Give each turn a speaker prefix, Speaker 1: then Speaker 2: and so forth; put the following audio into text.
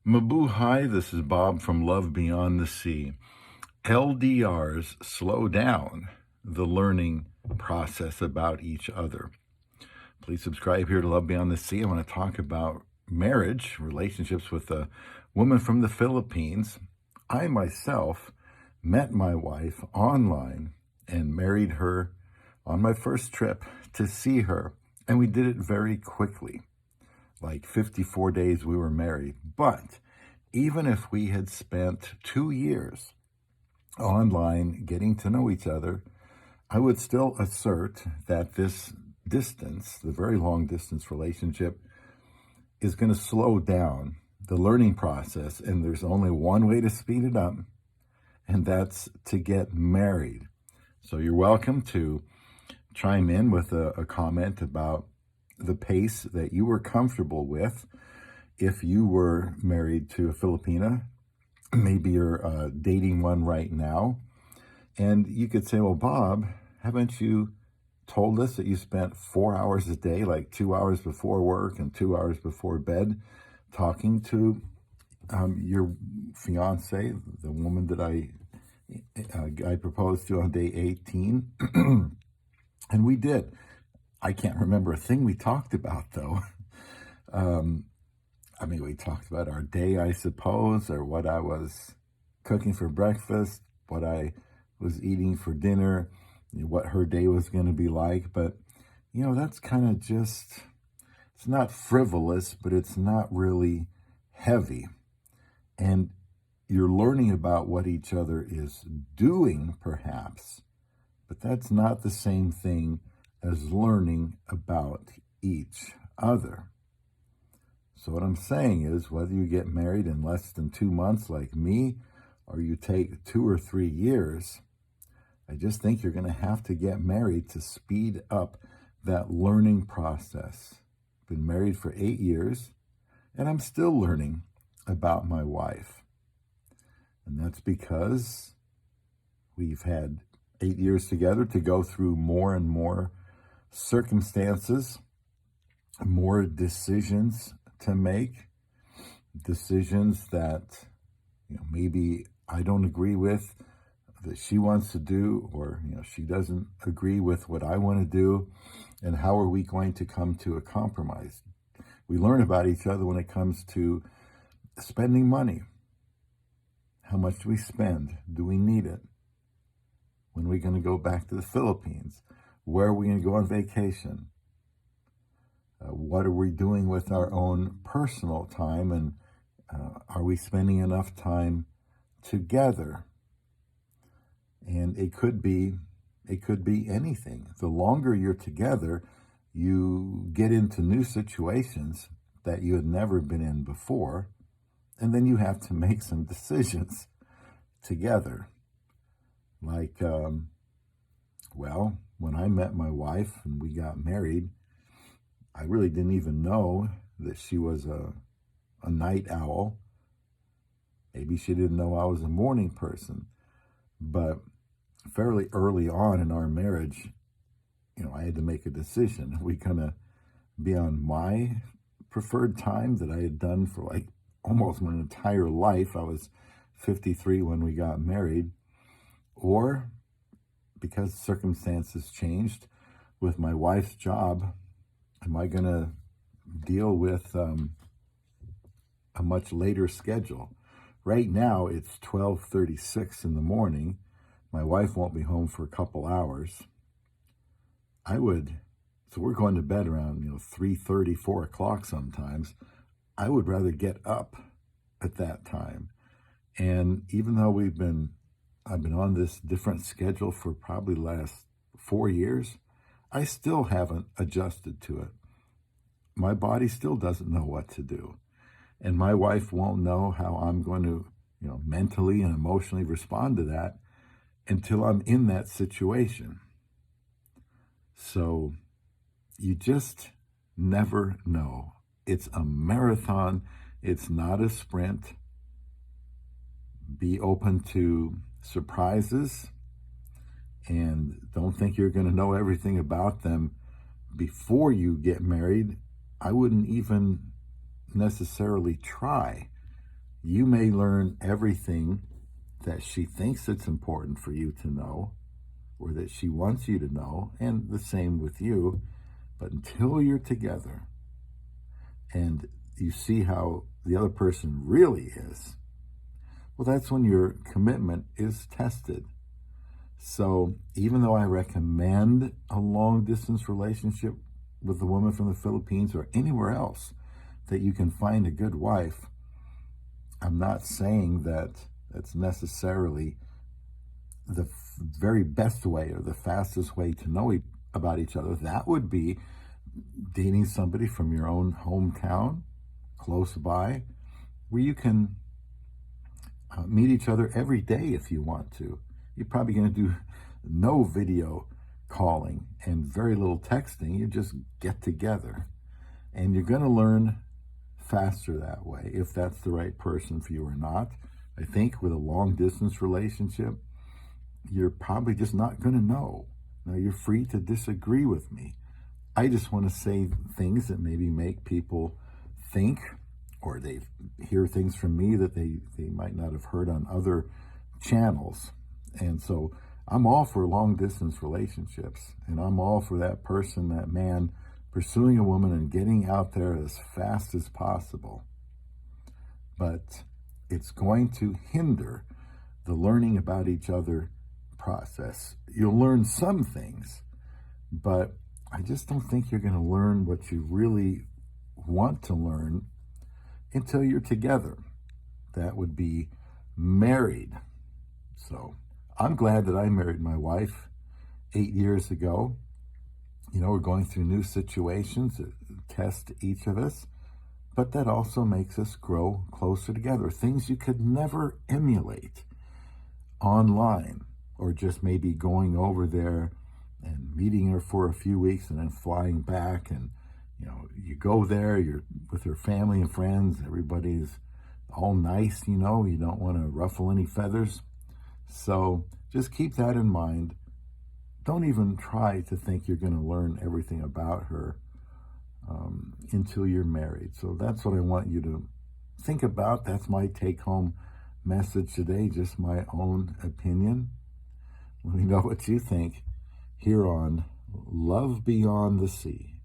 Speaker 1: Mabuhay, this is Bob from Love Beyond the Sea. LDRs slow down the learning process about each other. Please subscribe here to Love Beyond the Sea. I want to talk about marriage, relationships with a woman from the Philippines. I myself met my wife online and married her on my first trip to see her. And we did it very quickly. Like 54 days we were married. But even if we had spent 2 years online getting to know each other, I would still assert that this distance, the very long distance relationship, is going to slow down the learning process. And there's only one way to speed it up, and that's to get married. So you're welcome to chime in with a comment about the pace that you were comfortable with if you were married to a Filipina. Maybe you're dating one right now. And you could say, well, Bob, haven't you told us that you spent 4 hours a day, like 2 hours before work and 2 hours before bed, talking to your fiance, the woman that I proposed to on day 18? And we did. I can't remember a thing we talked about, though. We talked about our day, I suppose, or what I was cooking for breakfast, what I was eating for dinner, what her day was going to be like. But, that's kind of just, it's not frivolous, but it's not really heavy. And you're learning about what each other is doing, perhaps, but that's not the same thing as learning about each other. So what I'm saying is, whether you get married in less than 2 months like me, or you take 2 or 3 years, I just think you're going to have to get married to speed up that learning process. Been married for 8 years, and I'm still learning about my wife. And that's because we've had 8 years together to go through more and more circumstances, more decisions to make, decisions that maybe I don't agree with, that she wants to do, or she doesn't agree with what I want to do, and how are we going to come to a compromise? We learn about each other when it comes to spending money. How much do we spend? Do we need it? When are we going to go back to the Philippines? Where are we going to go on vacation? What are we doing with our own personal time? And are we spending enough time together? And it could be anything. The longer you're together, you get into new situations that you had never been in before. And then you have to make some decisions together. Like, when I met my wife and we got married, I really didn't even know that she was a night owl. Maybe she didn't know I was a morning person. But fairly early on in our marriage, I had to make a decision. Are we going to be on my preferred time that I had done for like almost my entire life? I was 53 when we got married. Or, because circumstances changed with my wife's job, am I going to deal with a much later schedule? Right now, it's 12:36 in the morning. My wife won't be home for a couple hours. So we're going to bed around 3:30, 4 o'clock sometimes. I would rather get up at that time. And even though I've been on this different schedule for probably the last 4 years, I still haven't adjusted to it. My body still doesn't know what to do. And my wife won't know how I'm going to, mentally and emotionally respond to that until I'm in that situation. So you just never know. It's a marathon. It's not a sprint. Be open to surprises, and don't think you're going to know everything about them before you get married. I wouldn't even necessarily try. You may learn everything that she thinks it's important for you to know, or that she wants you to know, and the same with you. But until you're together and you see how the other person really is, well, that's when your commitment is tested. So even though I recommend a long distance relationship with a woman from the Philippines or anywhere else that you can find a good wife, I'm not saying that that's necessarily the very best way or the fastest way to know about each other. That would be dating somebody from your own hometown, close by, where you can meet each other every day if you want to. You're probably going to do no video calling and very little texting. You just get together, and you're going to learn faster that way, if that's the right person for you or not. I think with a long distance relationship, you're probably just not going to know. Now, you're free to disagree with me. I just want to say things that maybe make people think, or they hear things from me that they might not have heard on other channels. And so I'm all for long distance relationships, and I'm all for that person, that man, pursuing a woman and getting out there as fast as possible. But it's going to hinder the learning about each other process. You'll learn some things, but I just don't think you're going to learn what you really want to learn until you're together. That would be married. So I'm glad that I married my wife 8 years ago. We're going through new situations that test each of us, but that also makes us grow closer together. Things you could never emulate online, or just maybe going over there and meeting her for a few weeks and then flying back. And you go there, you're with her family and friends, everybody's all nice, you don't want to ruffle any feathers. So just keep that in mind. Don't even try to think you're going to learn everything about her until you're married. So that's what I want you to think about. That's my take-home message today, just my own opinion. Let me know what you think here on Love Beyond the Sea.